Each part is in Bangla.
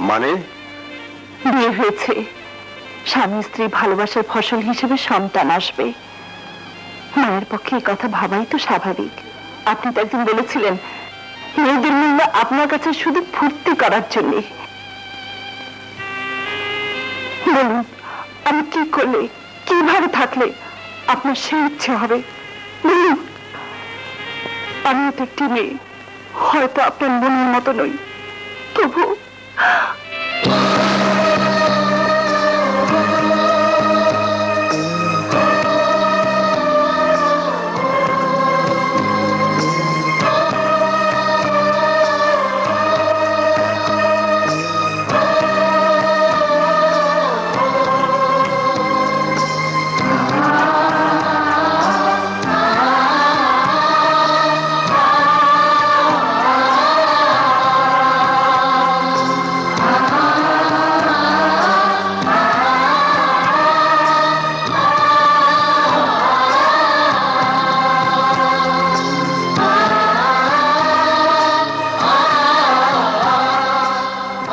মানে? বিয়ে হয়েছে, স্বামী স্ত্রী ভালোবাসার ফসল হিসেবে সন্তান আসবে। মায়ের পক্ষে এই কথা ভাবাই তো স্বাভাবিক। আপনি তো একদিন বলেছিলেন মেয়েদের মূল্য আপনার কাছে শুধু ফুর্তি করার জন্য। বলুন, আমি কি করলে, কিভাবে থাকলে আপনার সেই ইচ্ছে হবে বলুন? আমি তো একটি মেয়ে, হয়তো আপনার মনের মতো নই, তবু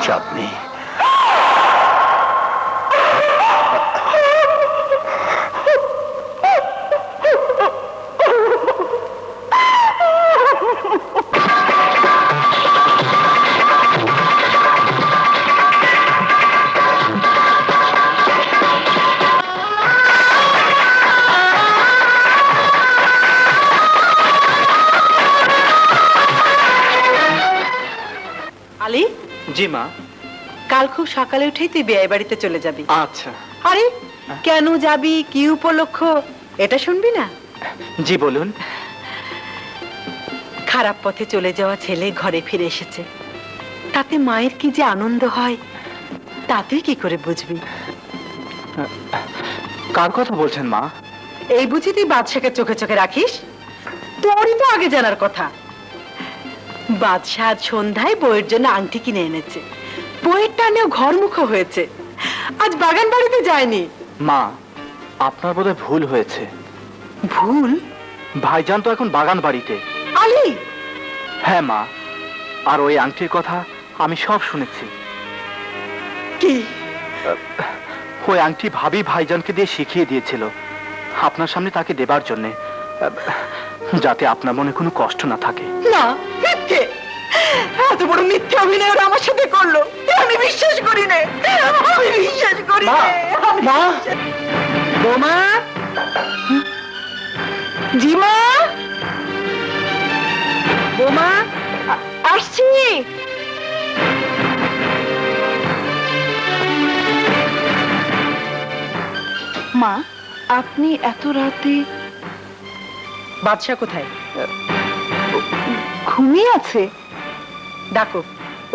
চাঁদনি, আলী। জি মা। কাল খুব সকালে উঠেই তুই বিয়ে বাড়িতে চলে যাবি। আচ্ছা। আরে কেন যাবি, কি উপলক্ষ, এটা শুনবি না? জি বলুন। খারাপ পথে চলে যাওয়া ছেলে ঘরে ফিরে এসেছে, তাতে মায়ের কি যে আনন্দ হয় তা তুই কি করে বুঝবি? কার কথা বলছেন মা? এই বুঝি তুই বাদশাকে চোখে চোখে রাখিস? তোরই তো আগে জানার কথা। বাদশাহ আজ সন্ধ্যায় বইয়ের জন্য আংটি কিনে এনেছে, বইয়ের টানেও ঘরমুখো হয়েছে, আজ বাগান বাড়িতে যায়নি। মা, আপনার বোধহয় ভুল হয়েছে। ভুল? ভাইজান তো এখন বাগান বাড়িতে। আলী! হ্যাঁ মা, আর ওই আংটির কথা আমি সব শুনেছি। কি? ওই আংটি ভাবি ভাইজানকে দিয়ে শিখিয়ে দিয়েছিল আপনার সামনে তাকে দেবার জন্যে, যাতে আপনার মনে কোনো কষ্ট না থাকে। না, মিথ্যে! এত বড় মিথ্যে অভিনয় ওরা আমার সাথে করলো, আমি বিশ্বাস করি না, আমি বিশ্বাস করি না। মা! বোমা! জি মা! বোমা, আসছি। মা, আপনি এত রাতে? বাদশা কোথায়? ঘুমিয়ে আছে। ডাকো,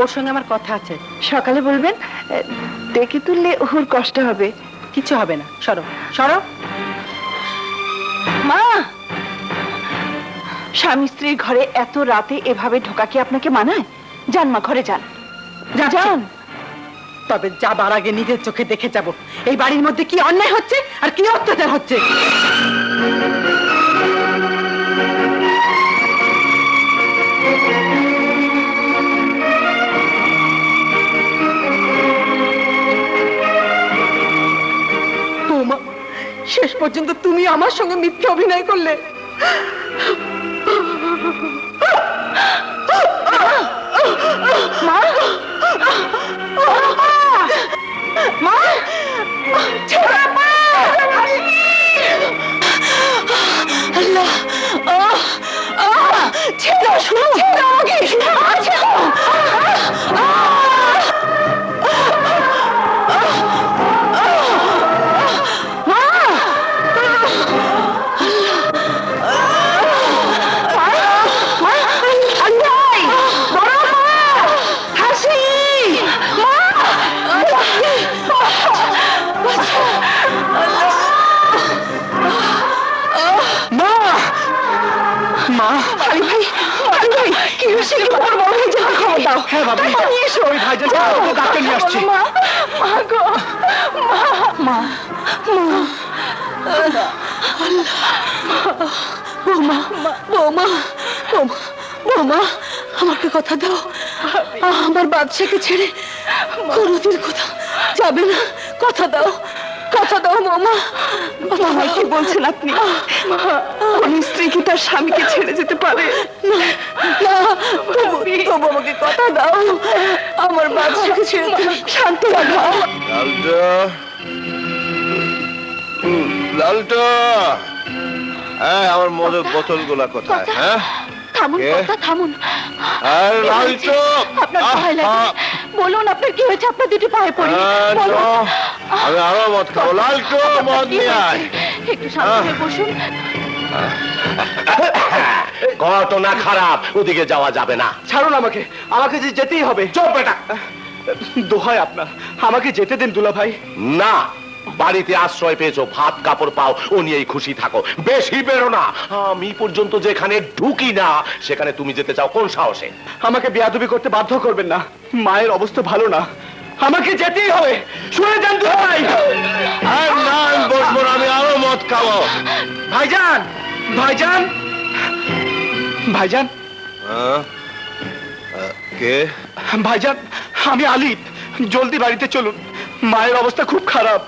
ওর সঙ্গে আমার কথা আছে। সকালে বলবেন, ডেকে তুললে ওর কষ্ট হবে। কিছু হবে না, সরো সরো। মা, স্বামী স্ত্রীর ঘরে এত রাতে এভাবে ঢোকা কি আপনাকে মানায়? যান মা, ঘরে যান। যান। তবে যাবার আগে নিজের চোখে দেখে যাব এই বাড়ির মধ্যে কি অন্যায় হচ্ছে আর কি অত্যাচার হচ্ছে। বৌমা, শেষ পর্যন্ত তুমি আমার সঙ্গে মিথ্যে অভিনয় করলে। মা, মা, ছেড়ে মা! আল্লাহ! ছেড়ে, শুনো, ছেড়ে আমাকে, ছেড়ে! হ্যাঁ বাবা, ওই ভাইজানকে ডাক্তার নিয়ে আসছি। মা, মা গো, মা, মা, মা, বৌমা, বৌমা, বৌমা, আমাকে কথা দাও, আমার বাদশাকে ছেড়ে কোনোদিন কোথাও যাবে না। কথা দাও, কথা দাও বৌমা। মামা কি বলছেন আপনি? কোন স্ত্রী কি তার স্বামীকে ছেড়ে যেতে পারে? না, তবু আমাকে কথা দাও, আমার বাদশাকে ছেড়ে শান্ত রাখো। লালটা হ্যাঁ, আমার মদের বোতল গুলা কোথায়? হ্যাঁ, থামুন কে? কথা থামুন। আর লালটা আপনার ভয় লাগে? বলুন আপনার কি হয়েছে? আপনার দুটি পায়ে পড়ি। বলুন। আমি আরো মদ খাবো। লালটো মদ কি নিয়ে হয়েছে? আয়। একটু শান্ত হয়ে বসুন। ঘটনা খারাপ, ওদিকে যাওয়া যাবে না। ছাড়ুন আমাকে, আমাকে যে যেতেই হবে। চুপ বেটা। দোহাই আপনার, আমাকে যেতে দিন দুলা ভাই। না, বাড়িতে আশ্রয় পেয়েছো, ভাত কাপড় পাও, ও নিয়েই খুশি থাকো, বেশি বেরো না। আমি পর্যন্ত যেখানে ঢুকি না সেখানে তুমি যেতে চাও কোন সাহসে? আমাকে বেয়াদবি করতে বাধ্য করবেন না, মায়ের অবস্থা ভালো না, আমাকে যেতেই হবে। শুনে যান দুলা ভাই। আর না, আমি বসবো না, আমি আরো মদ খাবো। ভাইজান, ভাইজান, ভাইজান, কে? ভাইজান, আমি আলিফ, জলদি বাড়িতে চলুন, মায়ের অবস্থা খুব খারাপ।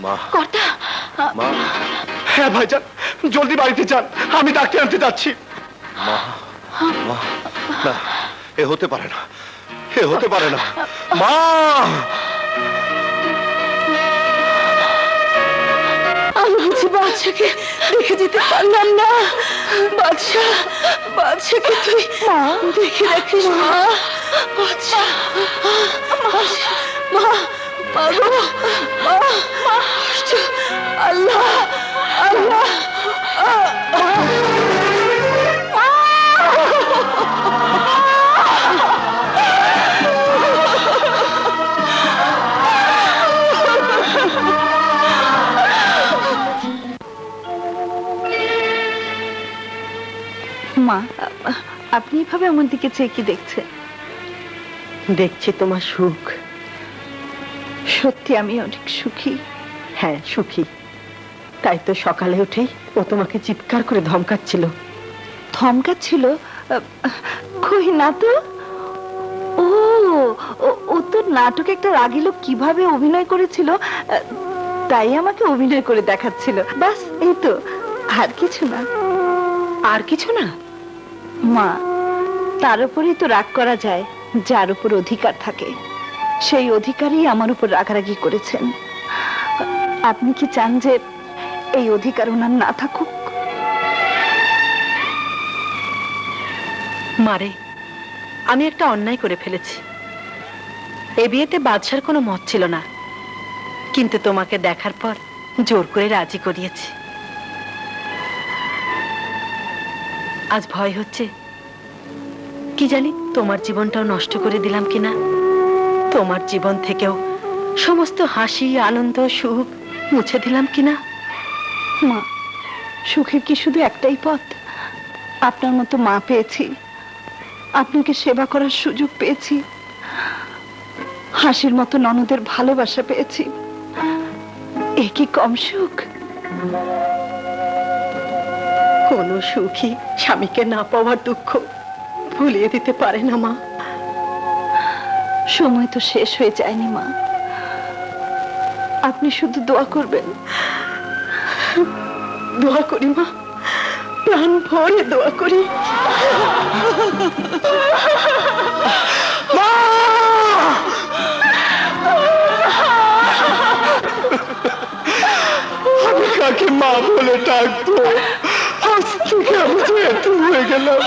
মা, কর্তা, মা, হ্যাঁ ভাইজান, জলদি বাড়িতে যান, আমি ডাক্তার আনতে যাচ্ছি। মা, মা, না, এ হতে পারে না, এ হতে পারে না। মা, আমি বুঝি বাদশাকে দেখে যেতে পারলাম না। বাদশা, বাদশাকে তুই দেখে রাখিস মা। বাদশা, মা, মা গো, মা, আল্লাহ, আল্লাহ। মা, আপনি এভাবে আমার দিকে চেয়ে কি দেখছেন? দেখছি তোমার সুখ। সত্যি আমি অনেক সুখী। হ্যাঁ, সুখী। তাই তো সকালে উঠেই ও তোমাকে চিৎকার করে ধমকাচ্ছিল। ধমকাচ্ছিল? কই না তো। ও ও তো নাটকে একটা রাগী লোক কিভাবে অভিনয় করেছিল, তাই আমাকে অভিনয় করে দেখাচ্ছিল। বাস এই তো, আর কিছু না। আর কিছু না? মা, তার উপরেই তো রাগ করা যায় যার উপর অধিকার থাকে। সেই অধিকারই আমার উপর রাগারাগি করেছেন। আপনি কি চান যে এই অধিকার ওনার না থাকুক? মারে, আমি একটা অন্যায় করে ফেলেছি। এ বিয়েতে বাদশার কোনো মত ছিল না, কিন্তু তোমাকে দেখার পর জোর করে রাজি করিয়েছি। আজ ভয় হচ্ছে, কি জানি তোমার জীবনটাও নষ্ট করে দিলাম কিনা। তোমার জীবন থেকেও সমস্ত হাসি, আনন্দ, সুখ মুছে দিলাম কিনা। মা, সুখের কি শুধু একটাই পথ? আপনার মতো মা পেয়েছি, আপনাকে সেবা করার সুযোগ পেয়েছি, হাসির মতো ননদের ভালোবাসা পেয়েছি। এ কি কম সুখ? কোনো সুখী স্বামীকে না পাওয়ার দুঃখ ভুলিয়ে দিতে পারে না মা। সময় তো শেষ হয়ে যায়নি মা, আপনি শুধু দোয়া করবেন। দোয়া করি মা, প্রাণ ভরে দোয়া করি। আমি কাকে মা বলে ডাকবো? আজ থেকে আমি তো এতিম হয়ে গেলাম,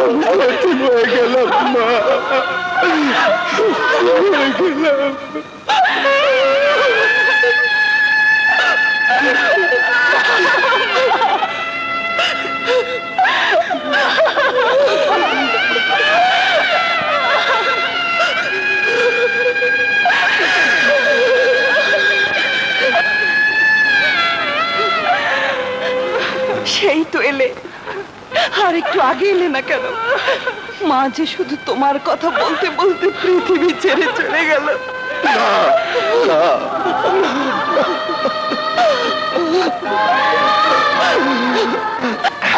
আমি তো এতিম হয়ে গেলাম মা, হয়ে গেলাম। সেই তো এলে, আর একটু আগে এলে না কেন? মা যে শুধু তোমার কথা বলতে বলতে পৃথিবী ছেড়ে চলে গেল।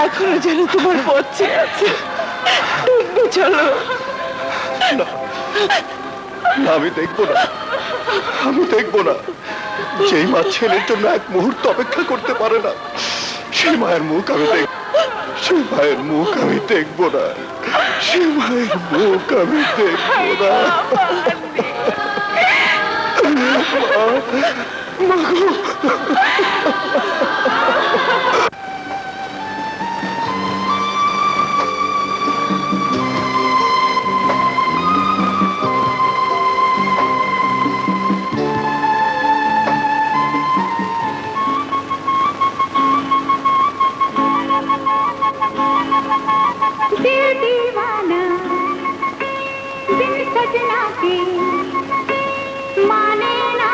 এখনো যেন তোমার পথে আছে, চলো। না, আমি দেখবো না, আমি দেখবো না। যেই মা ছেলের জন্য এক মুহূর্ত অপেক্ষা করতে পারে না, সেই মায়ের মুখ আমি দেখব, সেই মায়ের মুখ আমি দেখবো না, সেই মায়ের মুখ আমি দেখবো না। दिल दीवाना बिन सजना के माने ना।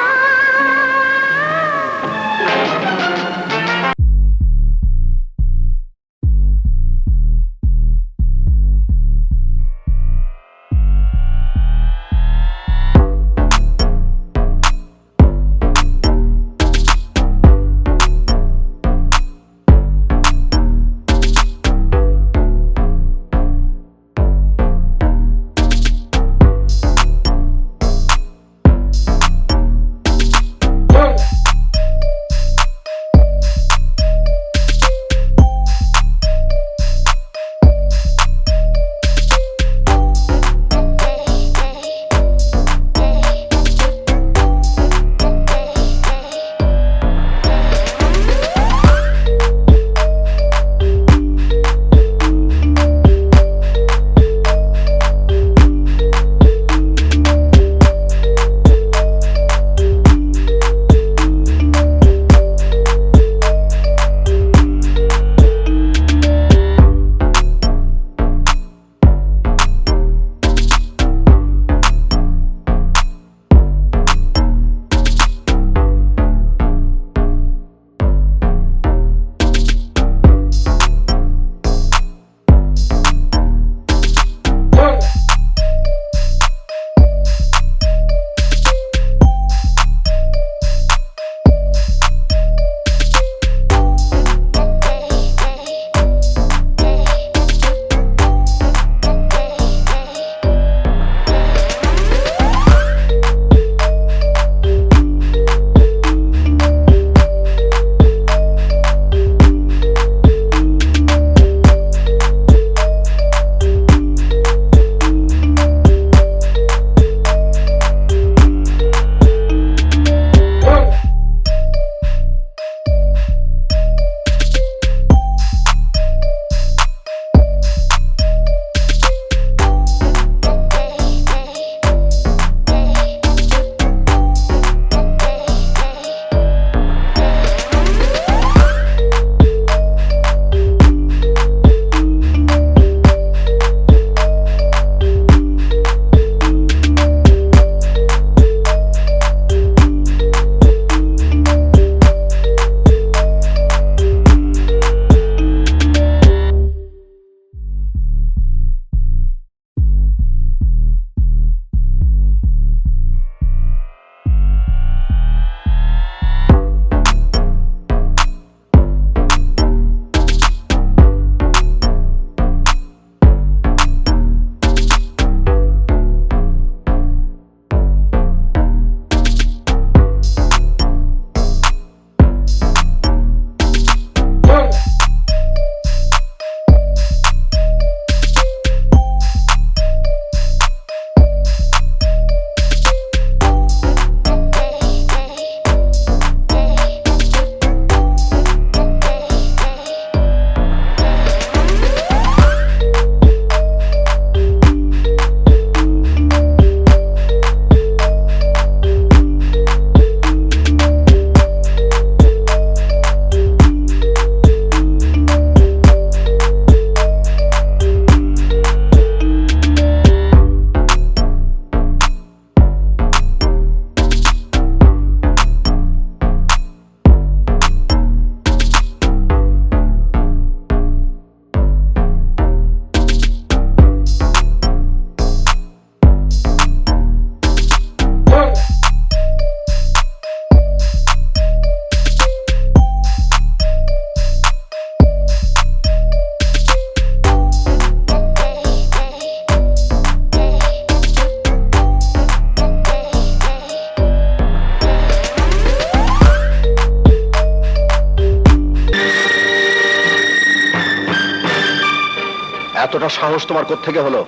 এতটা সাহস তোমার কোত্থেকে হলো?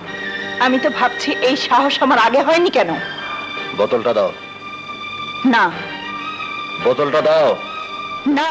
আমি তো ভাবছি এই সাহস আমার আগে হয়নি কেন। বোতলটা দাও, না বোতলটা দাও। না